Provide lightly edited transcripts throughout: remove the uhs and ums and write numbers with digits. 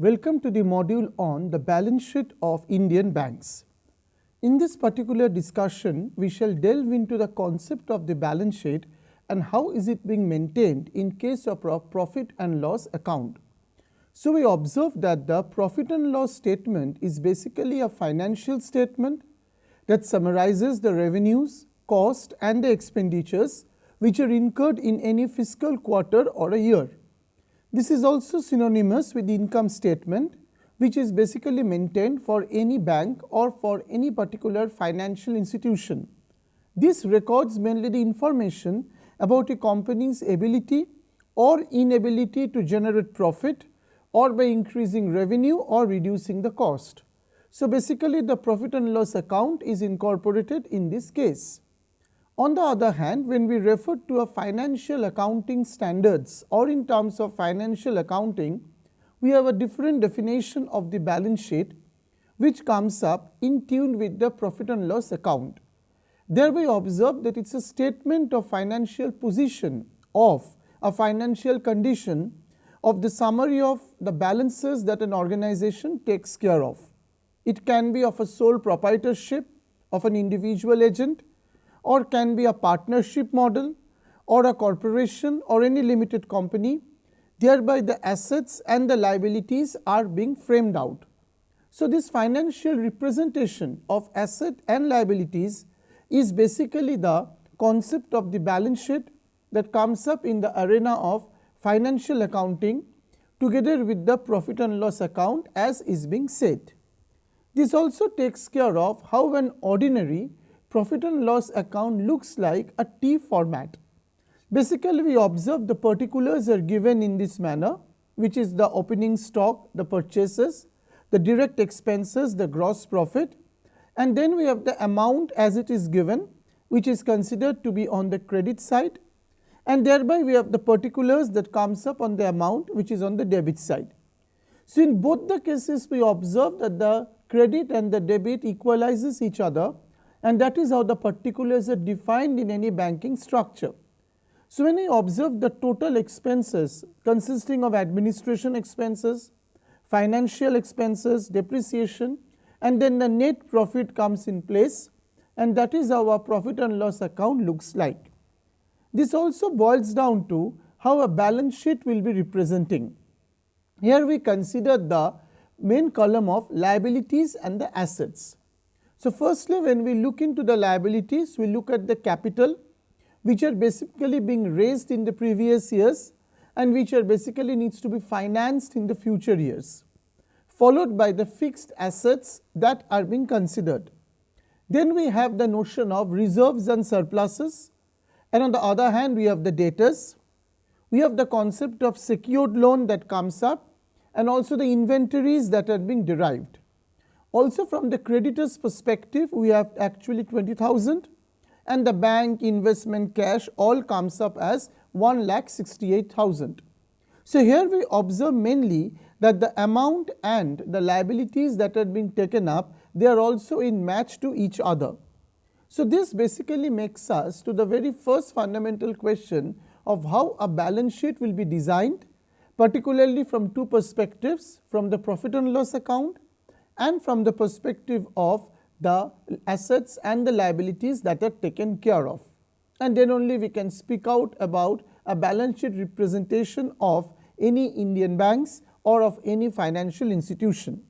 Welcome to the module on the balance sheet of Indian banks. In this particular discussion, we shall delve into the concept of the balance sheet and how is it being maintained in case of a profit and loss account. So we observe that the profit and loss statement is basically a financial statement that summarizes the revenues, cost and the expenditures which are incurred in any fiscal quarter or a year. This is also synonymous with the income statement, which is basically maintained for any bank or for any particular financial institution. This records mainly the information about a company's ability or inability to generate profit, or by increasing revenue or reducing the cost. So basically the profit and loss account is incorporated in this case. On the other hand, when we refer to a financial accounting standards or in terms of financial accounting, we have a different definition of the balance sheet which comes up in tune with the profit and loss account. There we observe that it's a statement of financial position of a financial condition of the summary of the balances that an organization takes care of. It can be of a sole proprietorship of an individual agent, or can be a partnership model or a corporation or any limited company. Thereby the assets and the liabilities are being framed out. So this financial representation of asset and liabilities is basically the concept of the balance sheet that comes up in the arena of financial accounting together with the profit and loss account as is being said. This also takes care of how an ordinary profit and loss account looks like a T format. Basically, we observe the particulars are given in this manner, which is the opening stock, the purchases, the direct expenses, the gross profit, and then we have the amount as it is given, which is considered to be on the credit side, and thereby we have the particulars that comes up on the amount which is on the debit side. So in both the cases, we observe that the credit and the debit equalizes each other, and that is how the particulars are defined in any banking structure. So when we observe the total expenses consisting of administration expenses, financial expenses, depreciation, and then the net profit comes in place, and that is how our profit and loss account looks like. This also boils down to how a balance sheet will be representing. Here we consider the main column of liabilities and the assets. So firstly, when we look into the liabilities, we look at the capital which are basically being raised in the previous years and which are basically needs to be financed in the future years, followed by the fixed assets that are being considered. Then we have the notion of reserves and surpluses, and on the other hand we have the debtors. We have the concept of secured loan that comes up, and also the inventories that are being derived. Also from the creditor's perspective, we have actually 20,000, and the bank, investment, cash all comes up as 1,68,000. So here we observe mainly that the amount and the liabilities that are being taken up, they are also in match to each other. So this basically makes us to the very first fundamental question of how a balance sheet will be designed, particularly from two perspectives, from the profit and loss account and from the perspective of the assets and the liabilities that are taken care of. And then only we can speak out about a balance sheet representation of any Indian banks or of any financial institution.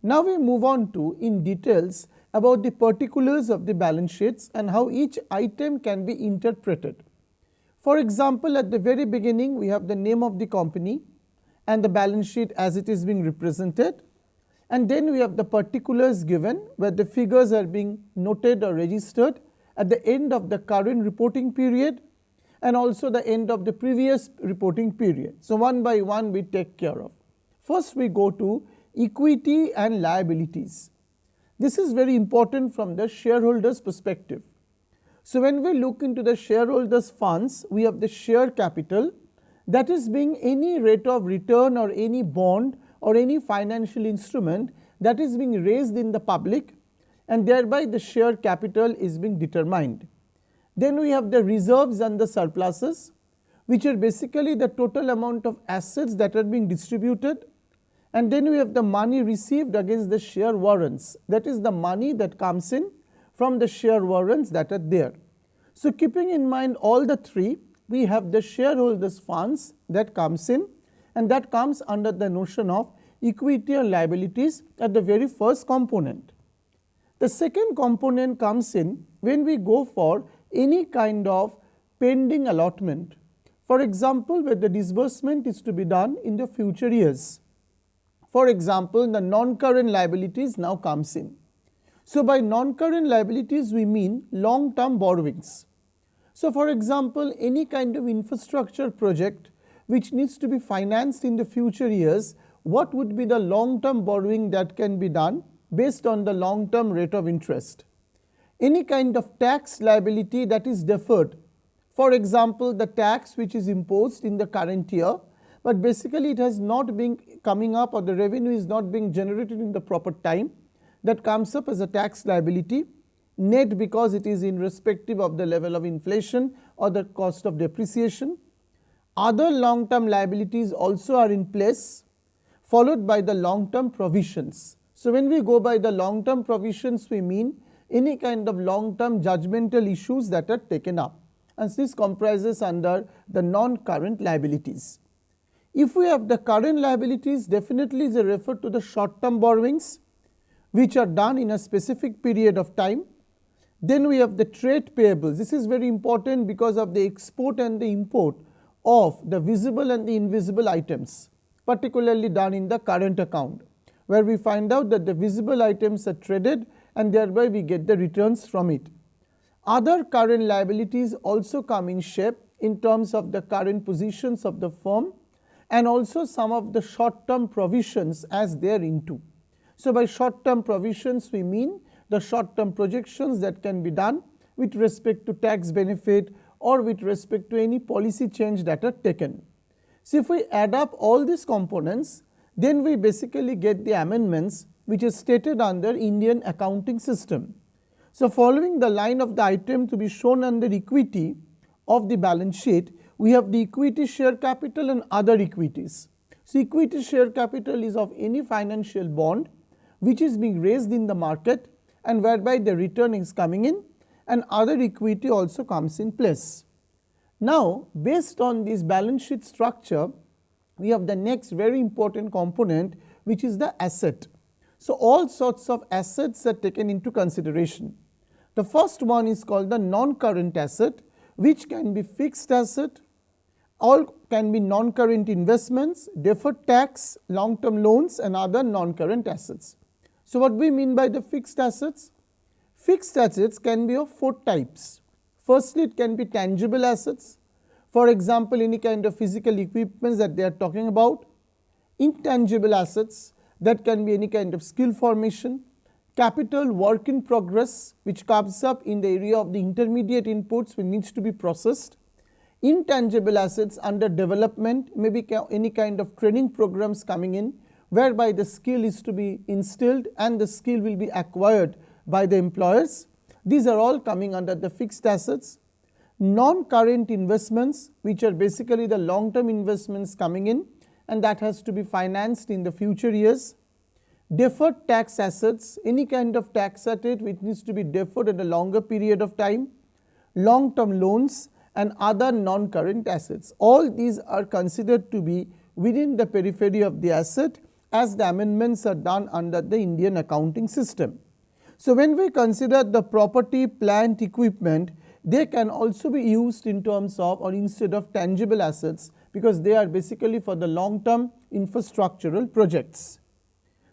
Now we move on to in details about the particulars of the balance sheets and how each item can be interpreted. For example, at the very beginning we have the name of the company and the balance sheet as it is being represented. And then we have the particulars given where the figures are being noted or registered at the end of the current reporting period and also the end of the previous reporting period. So one by one we take care of. First we go to equity and liabilities. This is very important from the shareholders' perspective. So when we look into the shareholders' funds, we have the share capital, that is being any rate of return or any bond or any financial instrument that is being raised in the public, and thereby the share capital is being determined. Then we have the reserves and the surpluses, which are basically the total amount of assets that are being distributed, And then we have the money received against the share warrants. That is the money that comes in from the share warrants that are there. So keeping in mind all the three, we have the shareholders funds that comes in, and that comes under the notion of equity and liabilities at the very first component. The second component comes in when we go for any kind of pending allotment. For example, where the disbursement is to be done in the future years. For example, the non-current liabilities now comes in. So by non-current liabilities we mean long-term borrowings. So for example, any kind of infrastructure project which needs to be financed in the future years, what would be the long-term borrowing that can be done based on the long-term rate of interest? Any kind of tax liability that is deferred. For example, the tax which is imposed in the current year, but basically it has not been coming up, or the revenue is not being generated in the proper time, that comes up as a tax liability, net because it is in respective of the level of inflation or the cost of depreciation. Other long-term liabilities also are in place, followed by the long-term provisions. So when we go by the long-term provisions, we mean any kind of long-term judgmental issues that are taken up, and this comprises under the non-current liabilities. If we have the current liabilities, definitely they refer to the short-term borrowings which are done in a specific period of time. Then we have the trade payables. This is very important because of the export and the import of the visible and the invisible items, particularly done in the current account, where we find out that the visible items are traded and thereby we get the returns from it. Other current liabilities also come in shape in terms of the current positions of the firm, and also some of the short-term provisions as they are into. So by short-term provisions we mean the short-term projections that can be done with respect to tax benefit or with respect to any policy change that are taken. So if we add up all these components, then we basically get the amendments which is stated under Indian accounting system. So following the line of the item to be shown under equity of the balance sheet, we have the equity share capital and other equities. So equity share capital is of any financial bond which is being raised in the market and whereby the return is coming in, and other equity also comes in place. Now based on this balance sheet structure, we have the next very important component, which is the asset. So all sorts of assets are taken into consideration. The first one is called the non-current asset, which can be fixed asset, all can be non-current investments, deferred tax, long-term loans and other non-current assets. So what we mean by the fixed assets? Fixed assets can be of four types. Firstly, it can be tangible assets. For example, any kind of physical equipments that they are talking about. Intangible assets, that can be any kind of skill formation. Capital work in progress, which comes up in the area of the intermediate inputs which needs to be processed. Intangible assets under development, maybe any kind of training programs coming in, whereby the skill is to be instilled and the skill will be acquired by the employers. These are all coming under the fixed assets. Non-current investments, which are basically the long-term investments coming in, and that has to be financed in the future years. Deferred tax assets, any kind of tax asset which needs to be deferred at a longer period of time. Long-term loans and other non-current assets. All these are considered to be within the periphery of the asset as the amendments are done under the Indian accounting system. So when we consider the property, plant, equipment, they can also be used in terms of or instead of tangible assets, because they are basically for the long-term infrastructural projects.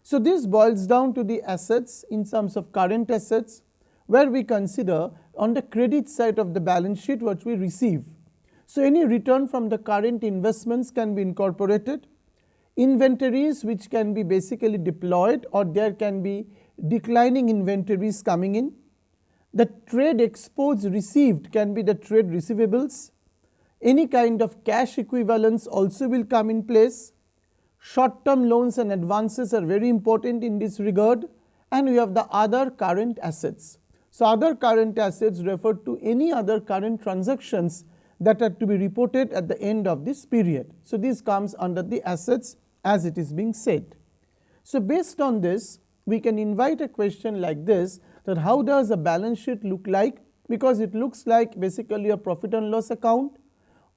So this boils down to the assets in terms of current assets, where we consider on the credit side of the balance sheet what we receive. So any return from the current investments can be incorporated. Inventories which can be basically deployed, or there can be declining inventories coming in. The trade exports received can be the trade receivables. Any kind of cash equivalents also will come in place. Short-term loans and advances are very important in this regard, and we have the other current assets. So other current assets refer to any other current transactions that are to be reported at the end of this period. So this comes under the assets as it is being said. So based on this, we can invite a question like this, that how does a balance sheet look like? Because it looks like basically a profit and loss account,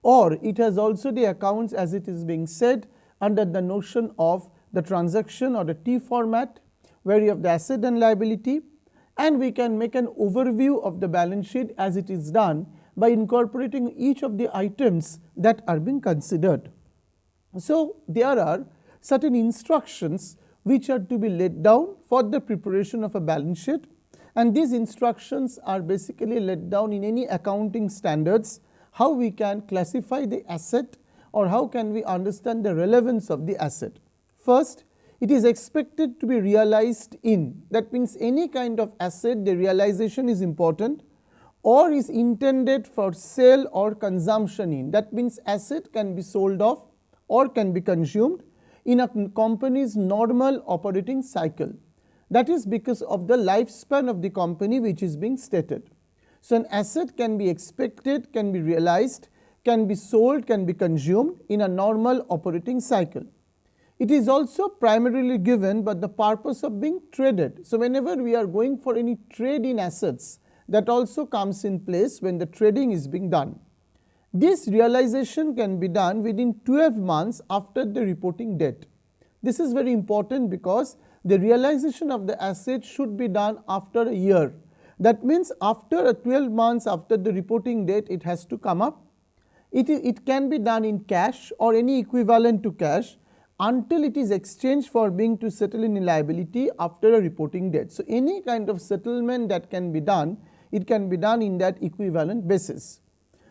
or it has also the accounts as it is being said under the notion of the transaction or the T format, where you have the asset and liability, and we can make an overview of the balance sheet as it is done by incorporating each of the items that are being considered. So there are certain instructions which are to be laid down for the preparation of a balance sheet, and these instructions are basically laid down in any accounting standards, how we can classify the asset or how can we understand the relevance of the asset. First, it is expected to be realized in, that means any kind of asset, the realization is important, or is intended for sale or consumption in, that means asset can be sold off or can be consumed in a company's normal operating cycle. That is because of the lifespan of the company which is being stated. So an asset can be expected, can be realized, can be sold, can be consumed in a normal operating cycle. It is also primarily given by the purpose of being traded. So whenever we are going for any trade in assets, that also comes in place when the trading is being done. This realization can be done within 12 months after the reporting date. This is very important because the realization of the asset should be done after a year. That means after 12 months after the reporting date, it has to come up. It can be done in cash or any equivalent to cash until it is exchanged for being to settle in liability after a reporting date. So any kind of settlement that can be done, it can be done in that equivalent basis.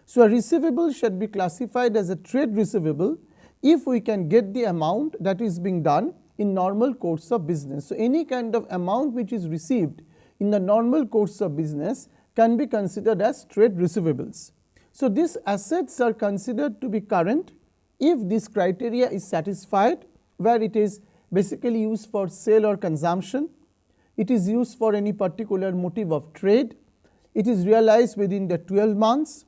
So a receivable should be classified as a trade receivable if we can get the amount that is being done in normal course of business. So any kind of amount which is received in the normal course of business can be considered as trade receivables. So these assets are considered to be current if this criteria is satisfied, where it is basically used for sale or consumption, it is used for any particular motive of trade, it is realized within the 12 months,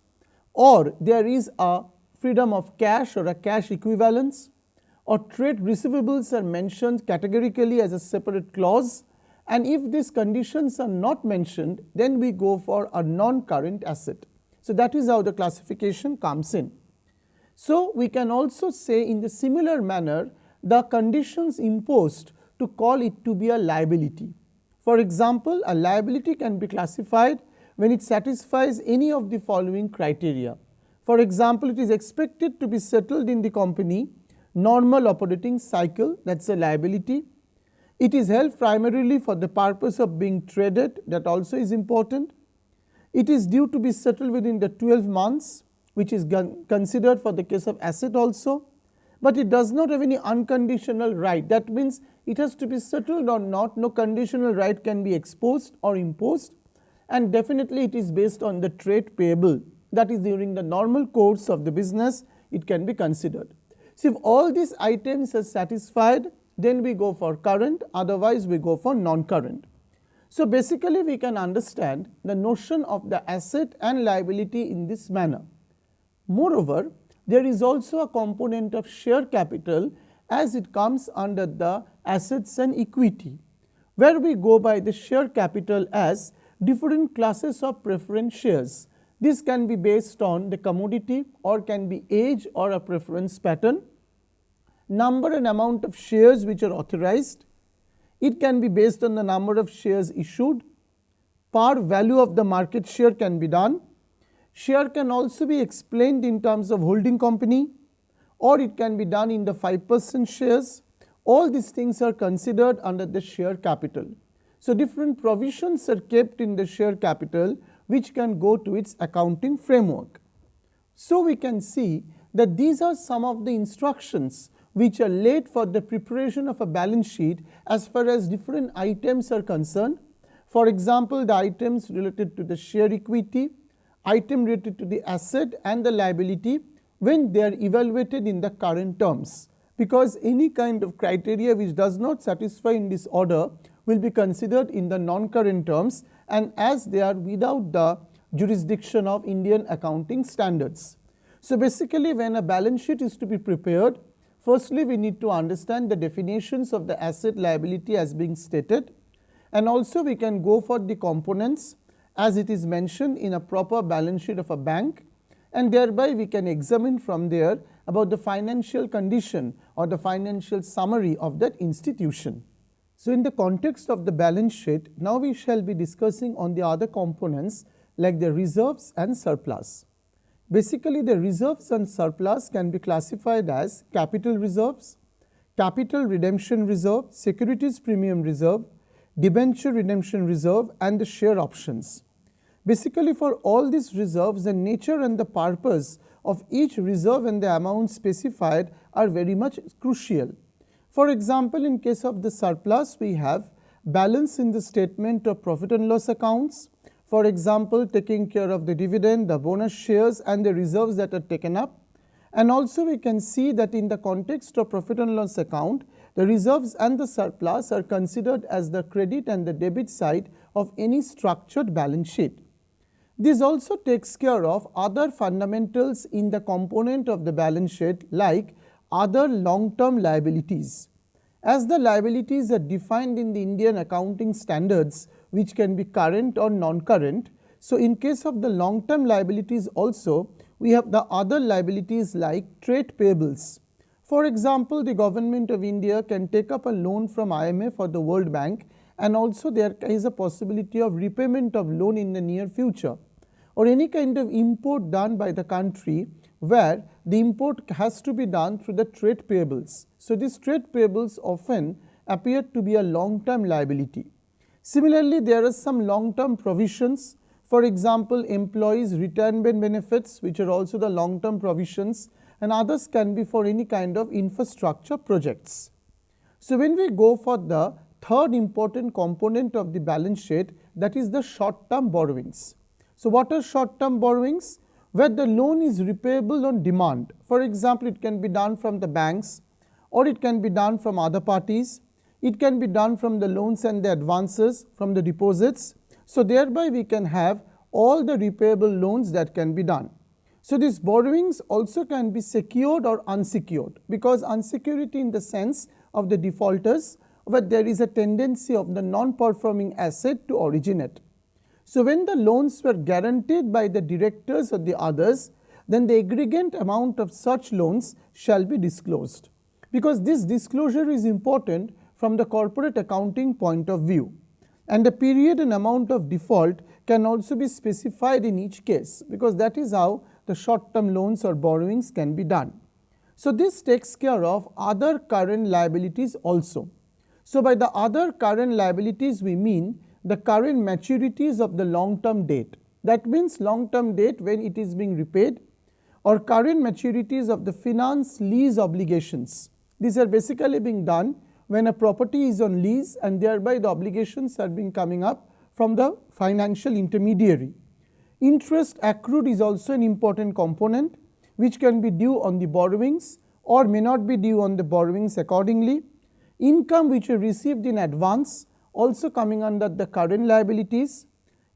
or there is a freedom of cash or a cash equivalence, or trade receivables are mentioned categorically as a separate clause, and if these conditions are not mentioned, then we go for a non-current asset. So that is how the classification comes in. So we can also say in the similar manner the conditions imposed to call it to be a liability. For example, a liability can be classified when it satisfies any of the following criteria. For example, it is expected to be settled in the company normal operating cycle, that's a liability. It is held primarily for the purpose of being traded, that also is important. It is due to be settled within the 12 months, which is considered for the case of asset also, but it does not have any unconditional right. That means it has to be settled or not, no conditional right can be exposed or imposed, and definitely it is based on the trade payable, that is during the normal course of the business it can be considered. So if all these items are satisfied, then we go for current, otherwise we go for non-current. So basically we can understand the notion of the asset and liability in this manner. Moreover, there is also a component of share capital as it comes under the assets and equity, where we go by the share capital as different classes of preference shares. This can be based on the commodity or can be age or a preference pattern, number and amount of shares which are authorized. It can be based on the number of shares issued. Par value of the market share can be done. Share can also be explained in terms of holding company, or it can be done in the 5% shares. All these things are considered under the share capital. So different provisions are kept in the share capital which can go to its accounting framework. So we can see that these are some of the instructions which are laid for the preparation of a balance sheet as far as different items are concerned. For example, the items related to the share equity, item related to the asset and the liability when they are evaluated in the current terms, because any kind of criteria which does not satisfy in this order will be considered in the non-current terms, and as they are without the jurisdiction of Indian accounting standards. So basically when a balance sheet is to be prepared, Firstly, we need to understand the definitions of the asset liability as being stated, and also we can go for the components as it is mentioned in a proper balance sheet of a bank, and thereby we can examine from there about the financial condition or the financial summary of that institution. So in the context of the balance sheet, now we shall be discussing on the other components like the reserves and surplus. Basically, the reserves and surplus can be classified as capital reserves, capital redemption reserve, securities premium reserve, debenture redemption reserve, and the share options. Basically, for all these reserves, the nature and the purpose of each reserve and the amount specified are very much crucial. For example, in case of the surplus, we have balance in the statement of profit and loss accounts. For example, taking care of the dividend, the bonus shares, and the reserves that are taken up. And also we can see that in the context of profit and loss account, the reserves and the surplus are considered as the credit and the debit side of any structured balance sheet. This also takes care of other fundamentals in the component of the balance sheet like other long-term liabilities. As the liabilities are defined in the Indian accounting standards, which can be current or non-current, so in case of the long-term liabilities also, we have the other liabilities like trade payables. For example, the government of India can take up a loan from IMF or the World Bank, and also there is a possibility of repayment of loan in the near future, or any kind of import done by the country where the import has to be done through the trade payables. So these trade payables often appear to be a long-term liability. Similarly, there are some long-term provisions. For example, employees' retirement benefits, which are also the long-term provisions, and others can be for any kind of infrastructure projects. So when we go for the third important component of the balance sheet, that is the short-term borrowings. So what are short-term borrowings? Where the loan is repayable on demand. For example, it can be done from the banks, or it can be done from other parties. It can be done from the loans and the advances, from the deposits. So thereby we can have all the repayable loans that can be done. So these borrowings also can be secured or unsecured, because unsecurity in the sense of the defaulters, where there is a tendency of the non-performing asset to originate. So when the loans were guaranteed by the directors or the others, then the aggregate amount of such loans shall be disclosed, because this disclosure is important from the corporate accounting point of view. And the period and amount of default can also be specified in each case, because that is how the short-term loans or borrowings can be done. So this takes care of other current liabilities also. So by the other current liabilities, we mean the current maturities of the long-term debt. That means long-term debt when it is being repaid, or current maturities of the finance lease obligations. These are basically being done when a property is on lease, and thereby the obligations are being coming up from the financial intermediary. Interest accrued is also an important component, which can be due on the borrowings or may not be due on the borrowings accordingly. Income which are received in advance, also coming under the current liabilities.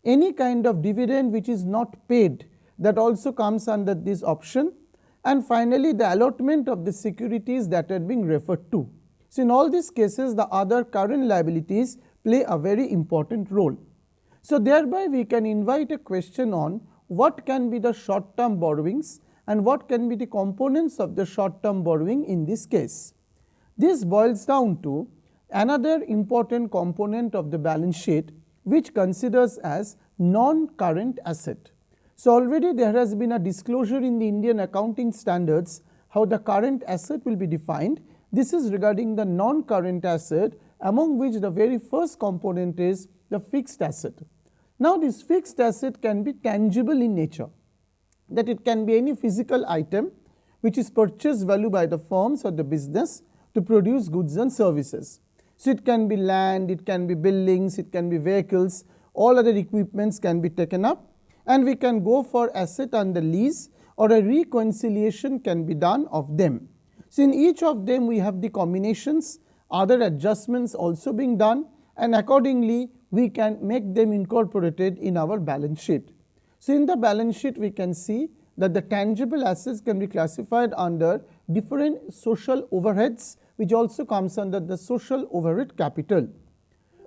Any kind of dividend which is not paid, that also comes under this option. And finally, the allotment of the securities that are being referred to. So in all these cases, the other current liabilities play a very important role. So thereby we can invite a question on what can be the short-term borrowings and what can be the components of the short-term borrowing in this case. This boils down to another important component of the balance sheet, which considers as non-current asset. So already there has been a disclosure in the Indian accounting standards how the current asset will be defined. This is regarding the non-current asset, among which the very first component is the fixed asset. Now this fixed asset can be tangible in nature, that it can be any physical item which is purchase value by the firms or the business to produce goods and services. So it can be land, it can be buildings, it can be vehicles, all other equipments can be taken up, and we can go for asset under lease, or a reconciliation can be done of them. So in each of them we have the combinations, other adjustments also being done, and accordingly we can make them incorporated in our balance sheet. So in the balance sheet we can see that the tangible assets can be classified under different social overheads, which also comes under the social overhead capital.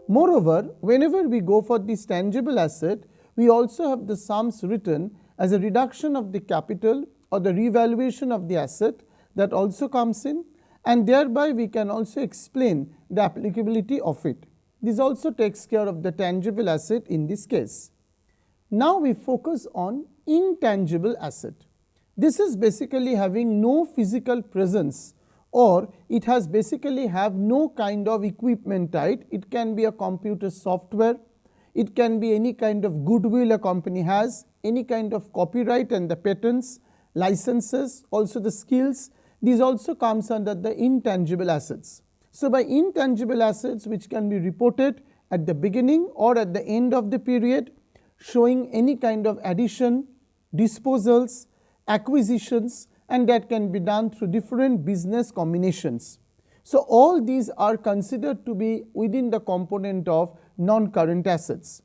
Moreover, whenever we go for this tangible asset, we also have the sums written as a reduction of the capital or the revaluation of the asset that also comes in, and thereby we can also explain the applicability of it. This also takes care of the tangible asset in this case. Now we focus on intangible asset. This is basically having no physical presence, or it has basically have no kind of equipment type. It can be a computer software, it can be any kind of goodwill a company has, any kind of copyright and the patents, licenses, also the skills. These also comes under the intangible assets. So by intangible assets which can be reported at the beginning or at the end of the period, showing any kind of addition, disposals, acquisitions, and that can be done through different business combinations. So all these are considered to be within the component of non-current assets.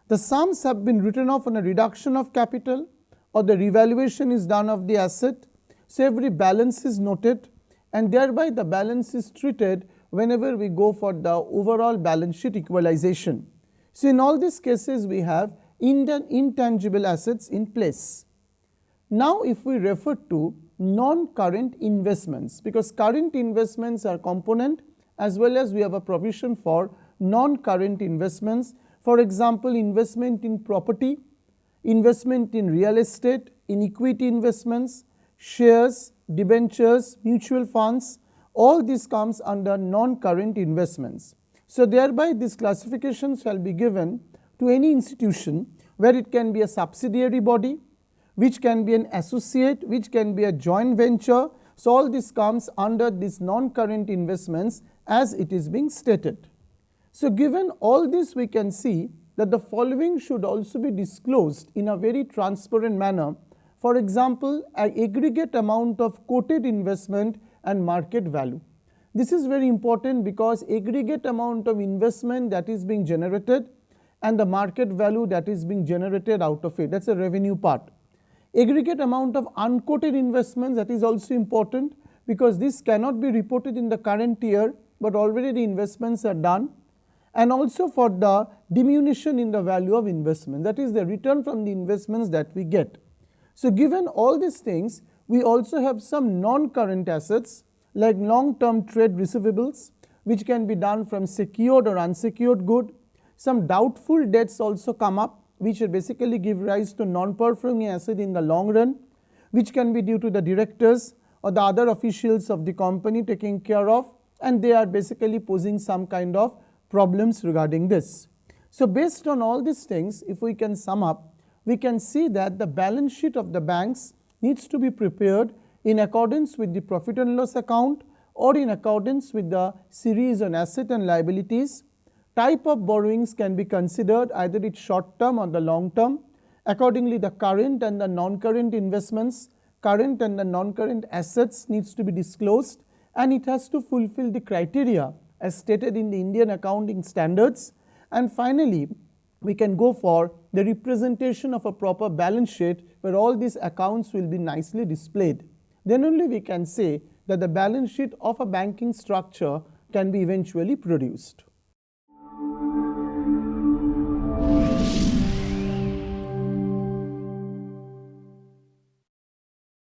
The sums have been written off on a reduction of capital, or the revaluation is done of the asset. So every balance is noted, and thereby the balance is treated whenever we go for the overall balance sheet equalization. So in all these cases we have intangible assets in place. Now if we refer to non-current investments, because current investments are component as well as we have a provision for non-current investments. For example, investment in property, investment in real estate, in equity investments, shares, debentures, mutual funds, all this comes under non-current investments. So thereby this classification shall be given to any institution where it can be a subsidiary body, which can be an associate, which can be a joint venture. So all this comes under these non-current investments as it is being stated. So given all this, we can see that the following should also be disclosed in a very transparent manner. For example, an aggregate amount of quoted investment and market value. This is very important because aggregate amount of investment that is being generated and the market value that is being generated out of it, that's a revenue part. Aggregate amount of unquoted investments, that is also important because this cannot be reported in the current year, but already the investments are done. And also for the diminution in the value of investment, that is the return from the investments that we get. So given all these things, we also have some non-current assets like long-term trade receivables, which can be done from secured or unsecured good. Some doubtful debts also come up, which basically give rise to non-performing asset in the long run, which can be due to the directors or the other officials of the company taking care of, and they are basically posing some kind of problems regarding this. So based on all these things, if we can sum up, we can see that the balance sheet of the banks needs to be prepared in accordance with the profit and loss account or in accordance with the series on asset and liabilities. Type of borrowings can be considered either it's short term or the long term. Accordingly, the current and the non-current investments, current and the non-current assets needs to be disclosed, and it has to fulfill the criteria as stated in the Indian accounting standards. And finally, we can go for the representation of a proper balance sheet where all these accounts will be nicely displayed. Then only we can say that the balance sheet of a banking structure can be eventually produced.